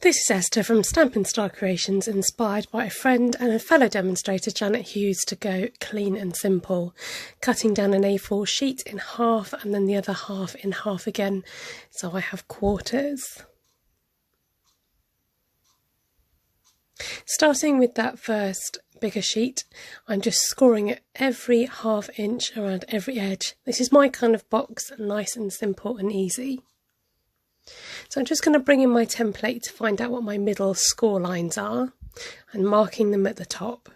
This is Esther from Stampin Star Creations, inspired by a friend and a fellow demonstrator, Janet Hughes, to go clean and simple, cutting down an A4 sheet in half and then the other half in half again, so I have quarters. Starting with that first bigger sheet, I'm just scoring it every ½ inch around every edge. This is my kind of box, nice and simple and easy. So I'm just going to bring in my template to find out what my middle score lines are and marking them at the top.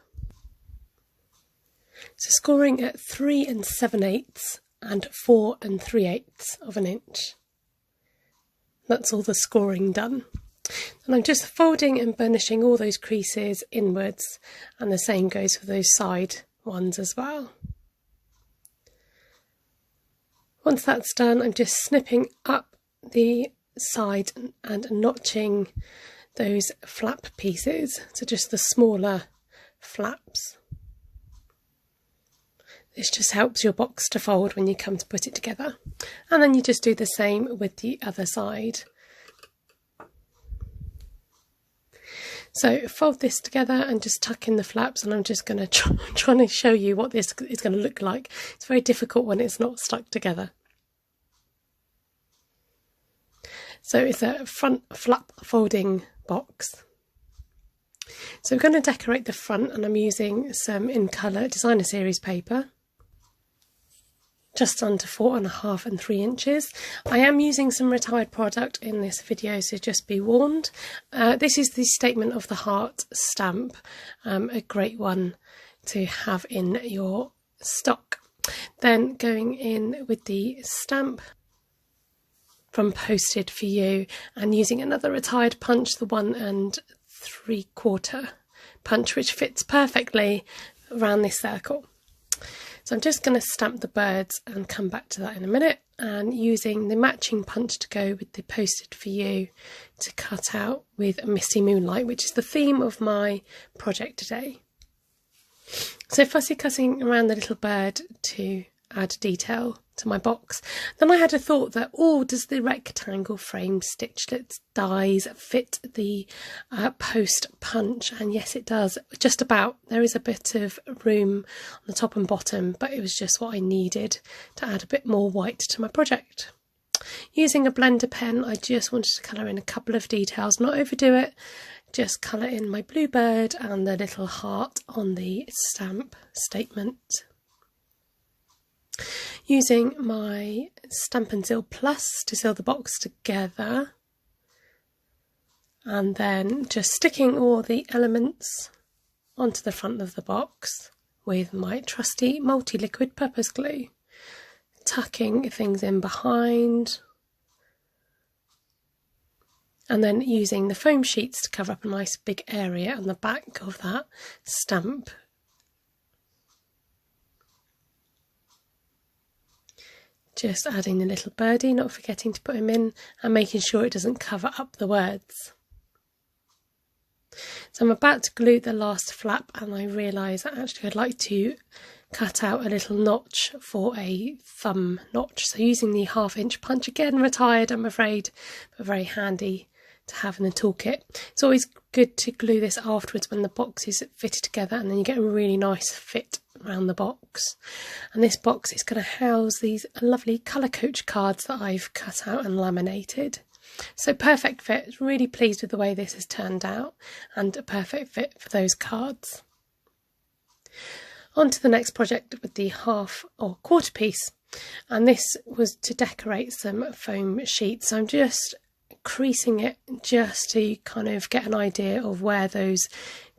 So scoring at 3 7/8 and 4 3/8 of an inch. That's all the scoring done. And I'm just folding and burnishing all those creases inwards, and the same goes for those side ones as well. Once that's done, I'm just snipping up the side and notching those flap pieces, so just the smaller flaps. This just helps your box to fold when you come to put it together. And then you just do the same with the other side. So fold this together and just tuck in the flaps, and I'm just going to try to show you what this is going to look like. It's very difficult when it's not stuck together. So it's a front flap folding box. So we're going to decorate the front, and I'm using some In Colour Designer Series paper, just under 4.5 and 3 inches. I am using some retired product in this video, so just be warned. This is the Statement of the Heart stamp, a great one to have in your stock. Then going in with the stamp from Posted For You, and using another retired punch, the 1 3/4 punch, which fits perfectly around this circle. So I'm just going to stamp the birds and come back to that in a minute, and using the matching punch to go with the Posted For You to cut out with Misty Moonlight, which is the theme of my project today. So fussy cutting around the little bird to add detail to my box. Then I had a thought that, does the rectangle frame stitchlets dies fit the post punch? And yes, it does, just about. There is a bit of room on the top and bottom, but it was just what I needed to add a bit more white to my project. Using a blender pen, I just wanted to colour in a couple of details, not overdo it, just colour in my bluebird and the little heart on the stamp statement. Using my Stampin' Seal Plus to seal the box together, and then just sticking all the elements onto the front of the box with my trusty multi-liquid purpose glue, tucking things in behind, and then using the foam sheets to cover up a nice big area on the back of that stamp. Just adding the little birdie, not forgetting to put him in, and making sure it doesn't cover up the words. So I'm about to glue the last flap, and I realise that actually I'd like to cut out a little notch for a thumb notch. So using the ½ inch punch, again retired I'm afraid, but very handy to have in the toolkit. It's always good to glue this afterwards when the box is fitted together, and then you get a really nice fit around the box. And this box is going to house these lovely colour coach cards that I've cut out and laminated. So perfect fit. Really pleased with the way this has turned out, and a perfect fit for those cards. On to the next project with the ½ or quarter piece, and this was to decorate some foam sheets. So I'm just creasing it just to kind of get an idea of where those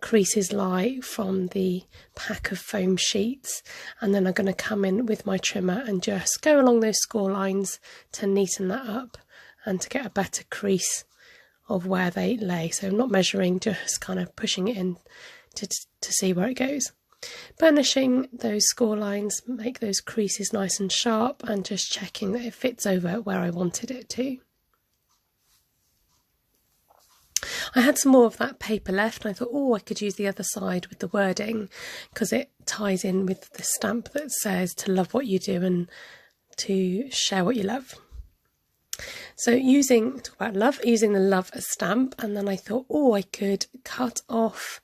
creases lie from the pack of foam sheets, and then I'm going to come in with my trimmer and just go along those score lines to neaten that up and to get a better crease of where they lay. So I'm not measuring, just kind of pushing it in to see where it goes. Burnishing those score lines, make those creases nice and sharp, and just checking that it fits over where I wanted it to. I had some more of that paper left, and I thought, I could use the other side with the wording, because it ties in with the stamp that says to love what you do and to share what you love. So talk about love, using the love stamp, and then I thought, oh, I could cut off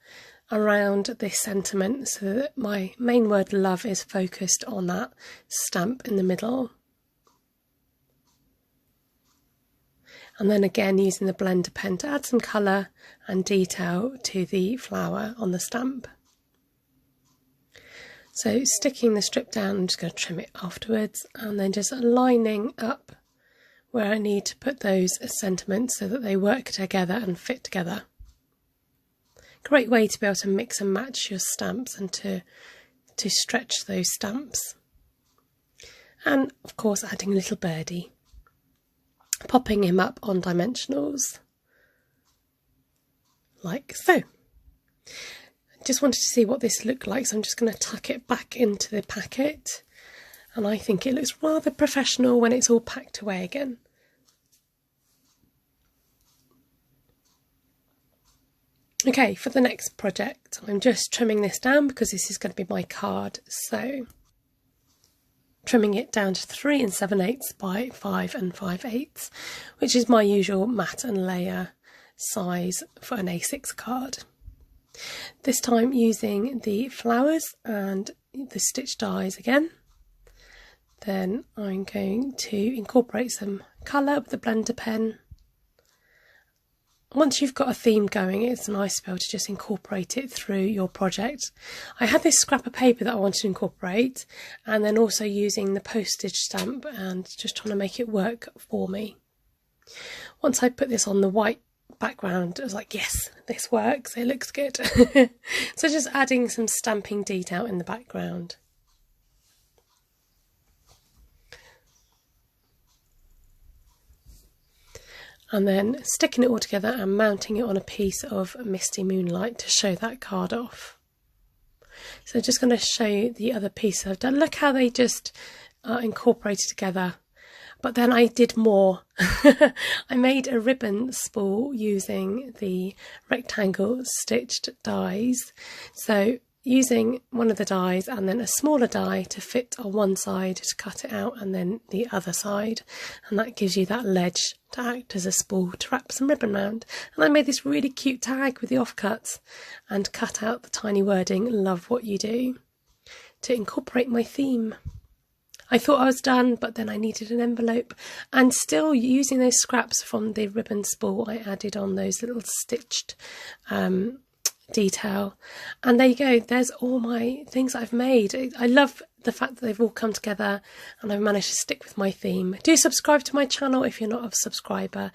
around this sentiment so that my main word love is focused on that stamp in the middle. And then again using the blender pen to add some colour and detail to the flower on the stamp. So sticking the strip down, I'm just going to trim it afterwards, and then just lining up where I need to put those sentiments so that they work together and fit together. Great way to be able to mix and match your stamps and to stretch those stamps. And of course adding a little birdie, popping him up on dimensionals like so. Just wanted to see what this looked like, so I'm just going to tuck it back into the packet, and I think it looks rather professional when it's all packed away again. Okay, for the next project I'm just trimming this down because this is going to be my card, so trimming it down to 3 7/8 by 5 5/8, which is my usual matte and layer size for an A6 card. This time using the flowers and the stitch dies again. Then I'm going to incorporate some colour with the blender pen. Once you've got a theme going, it's nice to be able to just incorporate it through your project. I had this scrap of paper that I wanted to incorporate, and then also using the postage stamp and just trying to make it work for me. Once I put this on the white background, I was like, yes, this works, it looks good. So just adding some stamping detail in the background. And then sticking it all together and mounting it on a piece of Misty Moonlight to show that card off. So just going to show you the other piece I've done. Look how they just are incorporated together. But then I did more. I made a ribbon spool using the rectangle stitched dies. So using one of the dies and then a smaller die to fit on one side to cut it out, and then the other side, and that gives you that ledge to act as a spool to wrap some ribbon around. And I made this really cute tag with the offcuts and cut out the tiny wording, love what you do, to incorporate my theme. I thought I was done, but then I needed an envelope, and still using those scraps from the ribbon spool, I added on those little stitched detail. And there you go, there's all my things I've made. I love the fact that they've all come together and I've managed to stick with my theme. Do subscribe to my channel if you're not a subscriber,